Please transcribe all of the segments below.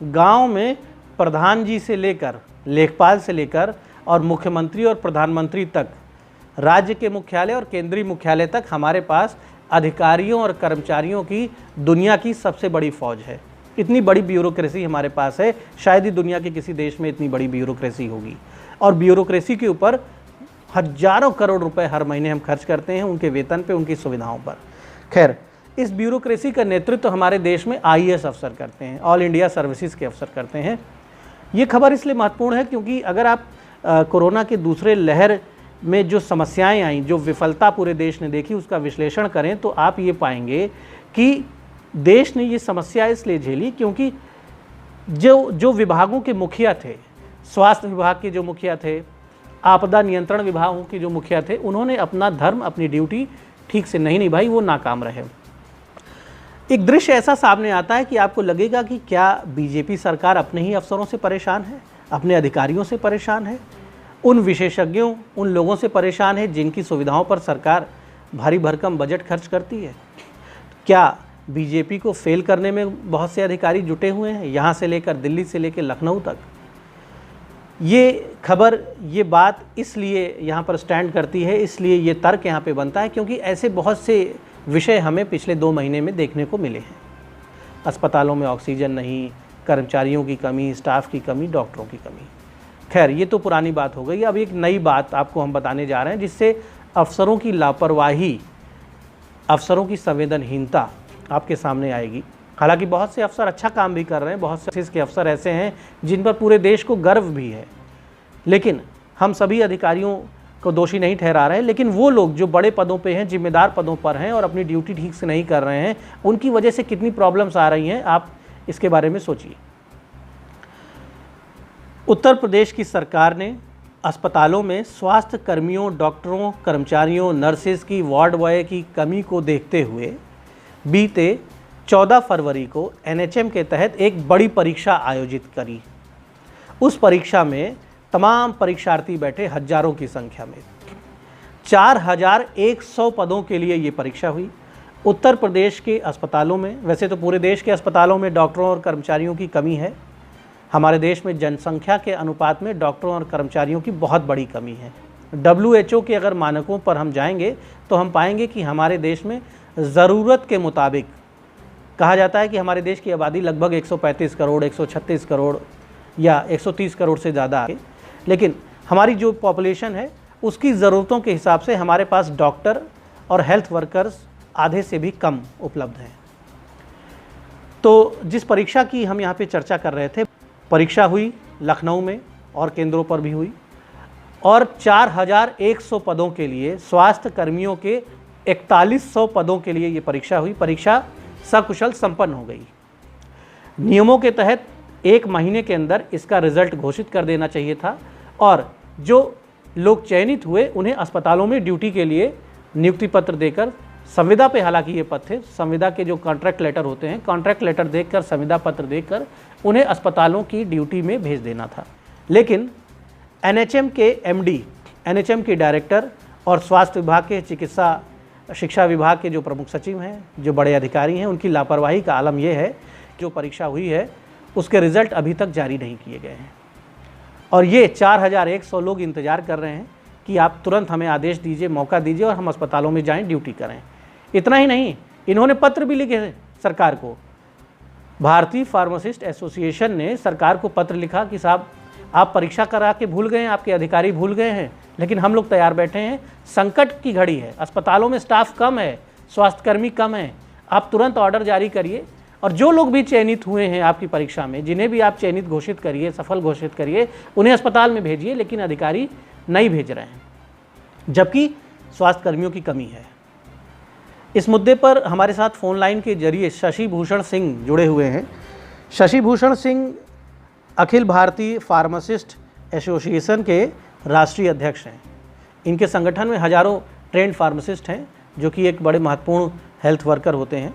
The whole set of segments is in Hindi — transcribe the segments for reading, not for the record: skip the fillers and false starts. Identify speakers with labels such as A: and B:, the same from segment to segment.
A: गांव में प्रधान जी से लेकर लेखपाल से लेकर और मुख्यमंत्री और प्रधानमंत्री तक, राज्य के मुख्यालय और केंद्रीय मुख्यालय तक हमारे पास अधिकारियों और कर्मचारियों की दुनिया की सबसे बड़ी फौज है। इतनी बड़ी ब्यूरोक्रेसी हमारे पास है, शायद ही दुनिया के किसी देश में इतनी बड़ी ब्यूरोक्रेसी होगी। और ब्यूरोक्रेसी के ऊपर हजारों करोड़ रुपए हर महीने हम खर्च करते हैं, उनके वेतन पे, उनकी सुविधाओं पर। खैर, इस ब्यूरोक्रेसी का नेतृत्व हमारे देश में आईएएस अफसर करते हैं, ऑल इंडिया सर्विसेज के अफसर करते हैं। ये खबर इसलिए महत्वपूर्ण है क्योंकि अगर आप कोरोना के दूसरे लहर में जो समस्याएं आई, जो विफलता पूरे देश ने देखी, उसका विश्लेषण करें तो आप ये पाएंगे कि देश ने ये समस्या इसलिए झेली क्योंकि जो विभागों के मुखिया थे, स्वास्थ्य विभाग के जो मुखिया थे, आपदा नियंत्रण विभागों के जो मुखिया थे, उन्होंने अपना धर्म, अपनी ड्यूटी ठीक से नहीं निभाई, वो नाकाम रहे। एक दृश्य ऐसा सामने आता है कि आपको लगेगा कि क्या बीजेपी सरकार अपने ही अफसरों से परेशान है, अपने अधिकारियों से परेशान है, उन विशेषज्ञों, उन लोगों से परेशान है जिनकी सुविधाओं पर सरकार भारी भरकम बजट खर्च करती है। क्या बीजेपी को फेल करने में बहुत से अधिकारी जुटे हुए हैं, यहाँ से लेकर दिल्ली से लेकर लखनऊ तक? ये खबर, ये बात इसलिए यहाँ पर स्टैंड करती है, इसलिए ये तर्क यहाँ पे बनता है क्योंकि ऐसे बहुत से विषय हमें पिछले 2 महीने में देखने को मिले हैं। अस्पतालों में ऑक्सीजन नहीं, कर्मचारियों की कमी, स्टाफ की कमी, डॉक्टरों की कमी। खैर, ये तो पुरानी बात हो गई। अब एक नई बात आपको हम बताने जा रहे हैं जिससे अफसरों की लापरवाही, अफसरों की संवेदनहीनता आपके सामने आएगी। हालांकि बहुत से अफसर अच्छा काम भी कर रहे हैं, बहुत से इसके अफसर ऐसे हैं जिन पर पूरे देश को गर्व भी है, लेकिन हम सभी अधिकारियों को दोषी नहीं ठहरा रहे। लेकिन वो लोग जो बड़े पदों पे हैं, जिम्मेदार पदों पर हैं और अपनी ड्यूटी ठीक से नहीं कर रहे हैं, उनकी वजह से कितनी प्रॉब्लम्स आ रही हैं, आप इसके बारे में सोचिए। उत्तर प्रदेश की सरकार ने अस्पतालों में स्वास्थ्य कर्मियों, डॉक्टरों, कर्मचारियों, नर्सेज की, वार्ड बॉय की कमी को देखते हुए बीते 14 फरवरी को एनएचएम के तहत एक बड़ी परीक्षा आयोजित करी। उस परीक्षा में तमाम परीक्षार्थी बैठे हजारों की संख्या में। 4100 पदों के लिए ये परीक्षा हुई। उत्तर प्रदेश के अस्पतालों में, वैसे तो पूरे देश के अस्पतालों में डॉक्टरों और कर्मचारियों की कमी है। हमारे देश में जनसंख्या के अनुपात में डॉक्टरों और कर्मचारियों की बहुत बड़ी कमी है। WHO के अगर मानकों पर हम जाएंगे तो हम पाएंगे कि हमारे देश में ज़रूरत के मुताबिक, कहा जाता है कि हमारे देश की आबादी लगभग 135 करोड़, 136 करोड़ या 130 करोड़ से ज़्यादा है, लेकिन हमारी जो पॉपुलेशन है उसकी ज़रूरतों के हिसाब से हमारे पास डॉक्टर और हेल्थ वर्कर्स आधे से भी कम उपलब्ध हैं। तो जिस परीक्षा की हम यहाँ पे चर्चा कर रहे थे, परीक्षा हुई लखनऊ में और केंद्रों पर भी हुई, और 4100 पदों के लिए, स्वास्थ्य कर्मियों के 4100 पदों के लिए ये परीक्षा हुई। परीक्षा सकुशल संपन्न हो गई। नियमों के तहत 1 महीने के अंदर इसका रिजल्ट घोषित कर देना चाहिए था और जो लोग चयनित हुए उन्हें अस्पतालों में ड्यूटी के लिए नियुक्ति पत्र देकर, संविदा पे हालांकि ये पद थे, संविदा के जो कॉन्ट्रैक्ट लेटर होते हैं, कॉन्ट्रैक्ट लेटर देकर, संविदा पत्र देकर उन्हें अस्पतालों की ड्यूटी में भेज देना था। लेकिन एनएचएम के एमडी, एनएचएम के डायरेक्टर और स्वास्थ्य विभाग के, चिकित्सा शिक्षा विभाग के जो प्रमुख सचिव हैं, जो बड़े अधिकारी हैं, उनकी लापरवाही का आलम यह है, जो परीक्षा हुई है उसके रिज़ल्ट अभी तक जारी नहीं किए गए हैं और ये 4100 लोग इंतज़ार कर रहे हैं कि आप तुरंत हमें आदेश दीजिए, मौका दीजिए और हम अस्पतालों में जाएं, ड्यूटी करें। इतना ही नहीं, इन्होंने पत्र भी लिखे हैं सरकार को। भारतीय फार्मासिस्ट एसोसिएशन ने सरकार को पत्र लिखा कि साहब, आप परीक्षा करा के भूल गए हैं, आपके अधिकारी भूल गए हैं, लेकिन हम लोग तैयार बैठे हैं। संकट की घड़ी है, अस्पतालों में स्टाफ कम है, स्वास्थ्यकर्मी कम है, आप तुरंत ऑर्डर जारी करिए और जो लोग भी चयनित हुए हैं आपकी परीक्षा में, जिन्हें भी आप चयनित घोषित करिए, सफल घोषित करिए, उन्हें अस्पताल में भेजिए। लेकिन अधिकारी नहीं भेज रहे हैं, जबकि स्वास्थ्य कर्मियों की कमी है। इस मुद्दे पर हमारे साथ फोन लाइन के जरिए शशि भूषण सिंह जुड़े हुए हैं। शशि भूषण सिंह अखिल भारतीय फार्मासिस्ट एसोसिएशन के राष्ट्रीय अध्यक्ष हैं। इनके संगठन में हजारों ट्रेंड फार्मासिस्ट हैं जो कि एक बड़े महत्वपूर्ण हेल्थ वर्कर होते हैं।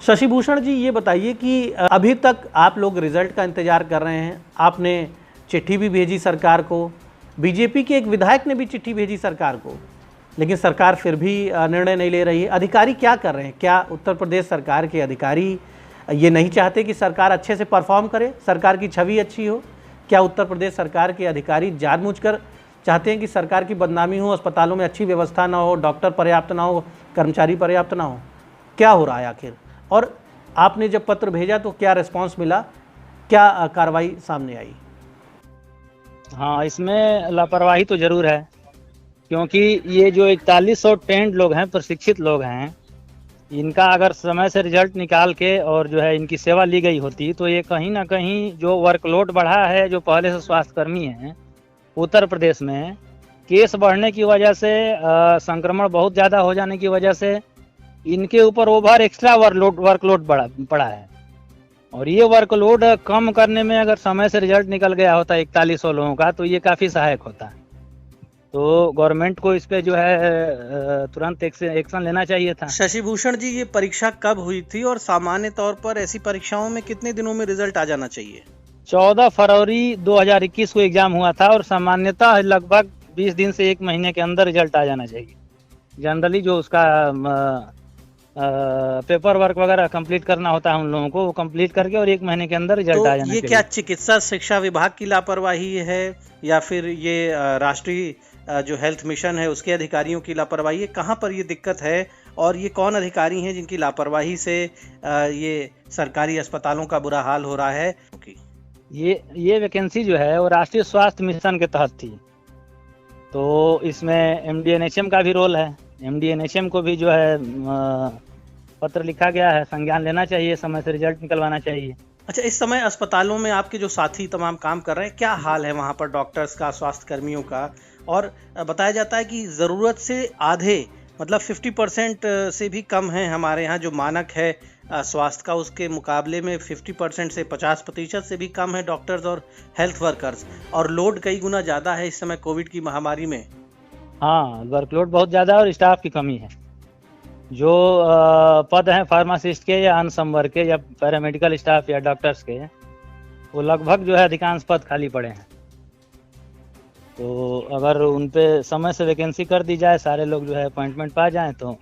A: शशि भूषण जी, ये बताइए कि अभी तक आप लोग रिजल्ट का इंतज़ार कर रहे हैं, आपने चिट्ठी भी भेजी सरकार को, बीजेपी के एक विधायक ने भी चिट्ठी भेजी सरकार को, लेकिन सरकार फिर भी निर्णय नहीं ले रही है। अधिकारी क्या कर रहे हैं? क्या उत्तर प्रदेश सरकार के अधिकारी ये नहीं चाहते कि सरकार अच्छे से परफॉर्म करे, सरकार की छवि अच्छी हो? क्या उत्तर प्रदेश सरकार के अधिकारी जानबूझकर चाहते हैं कि सरकार की बदनामी हो, अस्पतालों में अच्छी व्यवस्था ना हो, डॉक्टर पर्याप्त ना हो, कर्मचारी पर्याप्त ना हो? क्या हो रहा है आखिर? और आपने जब पत्र भेजा तो क्या रिस्पांस मिला, क्या कार्रवाई सामने आई?
B: हाँ, इसमें लापरवाही तो जरूर है, क्योंकि ये जो 4100 ट्रेंड लोग हैं, प्रशिक्षित लोग हैं, इनका अगर समय से रिजल्ट निकाल के और जो है इनकी सेवा ली गई होती तो ये कहीं ना कहीं जो वर्कलोड बढ़ा है, जो पहले से स्वास्थ्यकर्मी हैं उत्तर प्रदेश में, केस बढ़ने की वजह से, संक्रमण बहुत ज़्यादा हो जाने की वजह से इनके ऊपर ओवर एक्स्ट्रा वर्कलोड पड़ा है। और ये वर्कलोड कम करने में अगर समय से रिजल्ट निकल गया होता 4100 लोगों का तो ये काफ़ी सहायक होता। तो गवर्नमेंट को इस पे जो है तुरंत एक्शन लेना चाहिए था।
A: शशि भूषण जी, ये परीक्षा कब हुई थी और सामान्य तौर पर ऐसी परीक्षाओं में कितने दिनों में रिजल्ट आ जाना चाहिए?
B: 14 फरवरी 2021 को एग्जाम हुआ था और सामान्यतः लगभग 20 दिन से 1 महीने के अंदर रिजल्ट आ जाना चाहिए। जनरली जो उसका पेपर वर्क वगैरह कंप्लीट करना होता है उन लोगों को, वो कंप्लीट करके और 1 महीने के अंदर रिजल्ट आ जाना चाहिए।
A: ये क्या चिकित्सा शिक्षा विभाग की लापरवाही है या फिर ये राष्ट्रीय जो हेल्थ मिशन है उसके अधिकारियों की लापरवाही है? कहाँ पर ये दिक्कत है और ये कौन अधिकारी हैं जिनकी लापरवाही से ये सरकारी अस्पतालों का बुरा हाल हो रहा है?
B: ये वैकेंसी जो है वो राष्ट्रीय स्वास्थ्य मिशन के तहत थी, तो इसमें MD-NHM का भी रोल है। MD-NHM को भी जो है पत्र लिखा गया है, संज्ञान लेना चाहिए, समय से रिजल्ट निकलवाना चाहिए।
A: अच्छा, इस समय अस्पतालों में आपके जो साथी तमाम काम कर रहे हैं, क्या हाल है वहाँ पर डॉक्टर्स का, स्वास्थ्य कर्मियों का? और बताया जाता है कि ज़रूरत से आधे, मतलब 50% से भी कम है हमारे यहाँ जो मानक है स्वास्थ्य का, उसके मुकाबले में 50% से 50% से भी कम है डॉक्टर्स और हेल्थ वर्कर्स, और लोड कई गुना ज़्यादा है इस समय कोविड की महामारी में।
B: हाँ, वर्कलोड बहुत ज़्यादा है और स्टाफ की कमी है। जो पद हैं फार्मासिस्ट के या अनसम के या पैरामेडिकल स्टाफ या डॉक्टर्स के, वो लगभग जो है अधिकांश पद खाली पड़े हैं। तो अगर उन पे समय से वैकेंसी कर दी जाए, सारे लोग जो है अपॉइंटमेंट पा जाएं, तो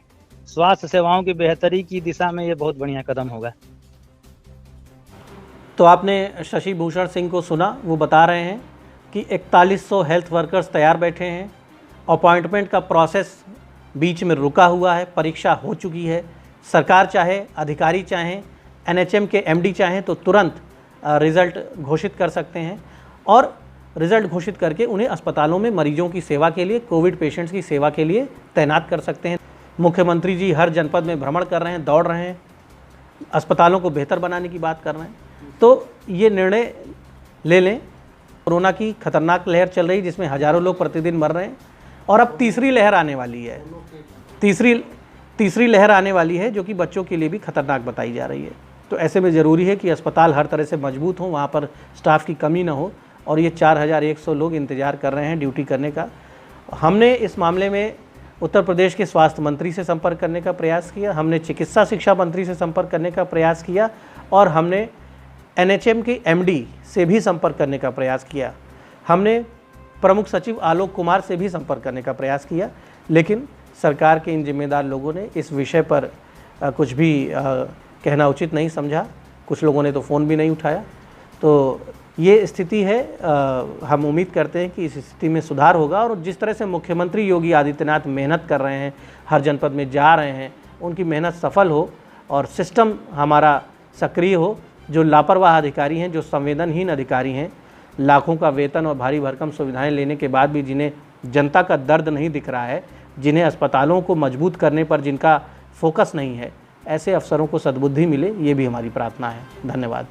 B: स्वास्थ्य सेवाओं की बेहतरी की दिशा में ये बहुत बढ़िया कदम होगा।
A: तो आपने शशि भूषण सिंह को सुना, वो बता रहे हैं कि 4100 हेल्थ वर्कर्स तैयार बैठे हैं, अपॉइंटमेंट का प्रोसेस बीच में रुका हुआ है, परीक्षा हो चुकी है। सरकार चाहे, अधिकारी चाहें, NHM के MD चाहें तो तुरंत रिज़ल्ट घोषित कर सकते हैं और रिज़ल्ट घोषित करके उन्हें अस्पतालों में मरीजों की सेवा के लिए, कोविड पेशेंट्स की सेवा के लिए तैनात कर सकते हैं। मुख्यमंत्री जी हर जनपद में भ्रमण कर रहे हैं, दौड़ रहे हैं, अस्पतालों को बेहतर बनाने की बात कर रहे हैं। तो ये निर्णय ले लें। कोरोना की खतरनाक लहर चल रही जिसमें हज़ारों लोग प्रतिदिन मर रहे हैं और अब तीसरी लहर आने वाली है, तीसरी लहर आने वाली है जो कि बच्चों के लिए भी खतरनाक बताई जा रही है। तो ऐसे में ज़रूरी है कि अस्पताल हर तरह से मजबूत हों, वहाँ पर स्टाफ की कमी ना हो, और ये 4100 लोग इंतज़ार कर रहे हैं ड्यूटी करने का। हमने इस मामले में उत्तर प्रदेश के स्वास्थ्य मंत्री से संपर्क करने का प्रयास किया, हमने चिकित्सा शिक्षा मंत्री से संपर्क करने का प्रयास किया और हमने NHM के MD से भी संपर्क करने का प्रयास किया, हमने प्रमुख सचिव आलोक कुमार से भी संपर्क करने का प्रयास किया, लेकिन सरकार के इन जिम्मेदार लोगों ने इस विषय पर कुछ भी कहना उचित नहीं समझा। कुछ लोगों ने तो फ़ोन भी नहीं उठाया। तो ये स्थिति है। हम उम्मीद करते हैं कि इस स्थिति में सुधार होगा और जिस तरह से मुख्यमंत्री योगी आदित्यनाथ मेहनत कर रहे हैं, हर जनपद में जा रहे हैं, उनकी मेहनत सफल हो और सिस्टम हमारा सक्रिय हो। जो लापरवाह अधिकारी हैं, जो संवेदनहीन अधिकारी हैं, लाखों का वेतन और भारी भरकम सुविधाएं लेने के बाद भी जिन्हें जनता का दर्द नहीं दिख रहा है, जिन्हें अस्पतालों को मजबूत करने पर जिनका फोकस नहीं है, ऐसे अफसरों को सद्बुद्धि मिले, ये भी हमारी प्रार्थना है। धन्यवाद।